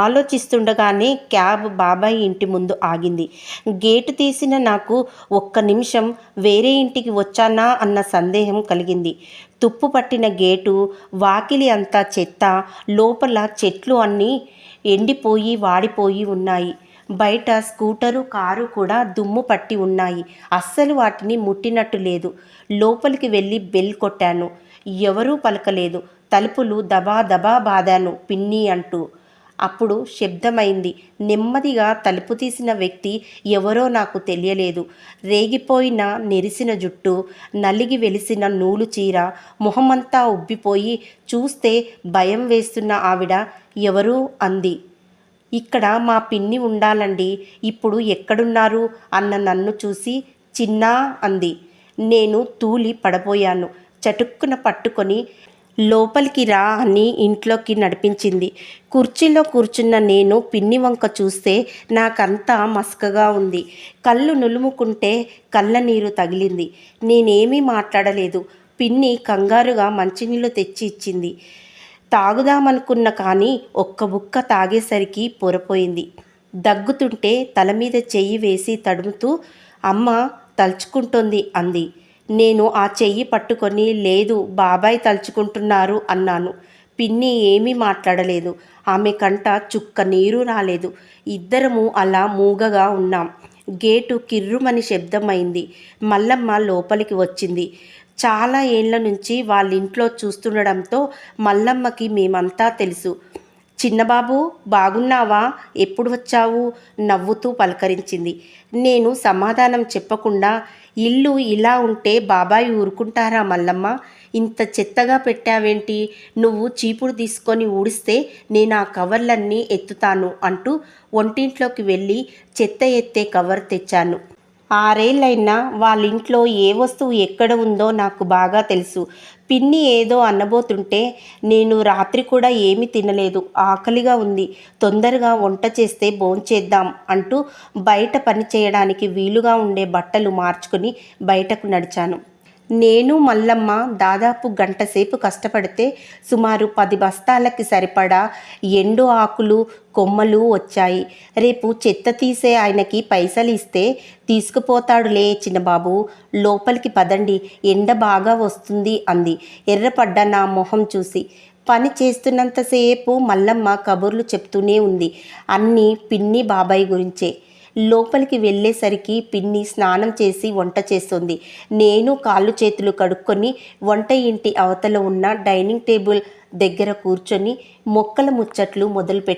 ఆలోచిస్తుండగానే cab బాబాయ్ ఇంటి ముందు ఆగింది. గేటు తీసిన నాకు ఒక్క నిమిషం వేరే ఇంటికి వచ్చానా అన్న సందేహం కలిగింది. తుప్పు పట్టిన గేటు, వాకిలి అంతా చెత్త, లోపల చెట్లు అన్నీ ఎండిపోయి వాడిపోయి ఉన్నాయి. బయట స్కూటరు, కారు కూడా దుమ్ము పట్టి ఉన్నాయి. అస్సలు వాటిని ముట్టినట్టు లేదు. లోపలికి వెళ్ళి బెల్ కొట్టాను. ఎవరూ పలకలేదు. తలుపులు దబా దబా బాదాను పిన్ని అంటూ. అప్పుడు శబ్దమైంది. నెమ్మదిగా తలుపు తీసిన వ్యక్తి ఎవరో నాకు తెలియలేదు. రేగిపోయిన నెరిసిన జుట్టు, నలిగి వెలిసిన నూలు చీర, మొహమంతా ఉబ్బిపోయి చూస్తే భయం వేస్తున్న ఆవిడ ఎవరు అంది. ఇక్కడ మా పిన్ని ఉండాలండి, ఇప్పుడు ఎక్కడున్నారు అన్న నన్ను చూసి చిన్నా అంది. నేను తూలి పడబోయాను. చటుక్కున పట్టుకొని లోపలికి రా అని ఇంట్లోకి నడిపించింది. కుర్చీలో కూర్చున్న నేను పిన్ని వంక చూస్తే నాకంతా మసకగా ఉంది. కళ్ళు నులుముకుంటే కళ్ళ నీరు తగిలింది. నేనేమీ మాట్లాడలేదు. పిన్ని కంగారుగా మంచినీళ్ళు తెచ్చి ఇచ్చింది. తాగుదామనుకున్న కానీ ఒక్క బుక్క తాగేసరికి పొరపోయింది. దగ్గుతుంటే తల మీద చెయ్యి వేసి తడుముతూ అమ్మ తలుచుకుంటోంది అంది. నేను ఆ చెయ్యి పట్టుకొని లేదు బాబాయ్ తలుచుకుంటున్నారు అన్నాను. పిన్ని ఏమీ మాట్లాడలేదు. ఆమె కంట చుక్క నీరు రాలేదు. ఇద్దరము అలా మూగగా ఉన్నాం. గేటు కిర్రుమని శబ్దమైంది. మల్లమ్మ లోపలికి వచ్చింది. చాలా ఏళ్ల నుంచి వాళ్ళింట్లో చూస్తుండడంతో మల్లమ్మకి మేమంతా తెలుసు. చిన్నబాబు బాగున్నావా, ఎప్పుడు వచ్చావు నవ్వుతూ పలకరించింది. నేను సమాధానం చెప్పకుండా ఇల్లు ఇలా ఉంటే బాబాయ్ ఊరుకుంటారా మల్లమ్మ, ఇంత చెత్తగా పెట్టావేంటి, నువ్వు చీపురు తీసుకొని ఊడిస్తే నేను ఆ కవర్లన్నీ ఎత్తుతాను అంటూ వంటింట్లోకి వెళ్ళి చెత్త ఎత్తే కవర్ తెచ్చాను. 6 ఏళ్ళైనా వాళ్ళింట్లో ఏ వస్తువు ఎక్కడ ఉందో నాకు బాగా తెలుసు. పిన్ని ఏదో అనబోతుంటే నేను రాత్రి కూడా ఏమీ తినలేదు, ఆకలిగా ఉంది, తొందరగా వంట చేస్తే భోంచేద్దాం అంటూ బయట పని చేయడానికి వీలుగా ఉండే బట్టలు మార్చుకుని బయటకు నడిచాను. నేను మల్లమ్మ దాదాపు గంటసేపు కష్టపడితే సుమారు 10 బస్తాలకి సరిపడా ఎండు ఆకులు, కొమ్మలు వచ్చాయి. రేపు చెత్త తీసే ఆయనకి పైసలు ఇస్తే తీసుకుపోతాడులే చిన్నబాబు, లోపలికి పదండి, ఎండ బాగా వస్తుంది అంది ఎర్రపడ్డ నా మొహం చూసి. పని చేస్తున్నంతసేపు మల్లమ్మ కబుర్లు చెప్తూనే ఉంది. అన్నీ పిన్ని బాబాయ్ గురించే. లోపలికి వెళ్ళేసరికి పిన్ని స్నానం చేసి వంట చేస్తుంది. నేను కాళ్ళు చేతులు కడుక్కొని వంట ఇంటి అవతల ఉన్న డైనింగ్ టేబుల్ దగ్గర కూర్చొని మొక్కల ముచ్చట్లు మొదలుపెట్టాను.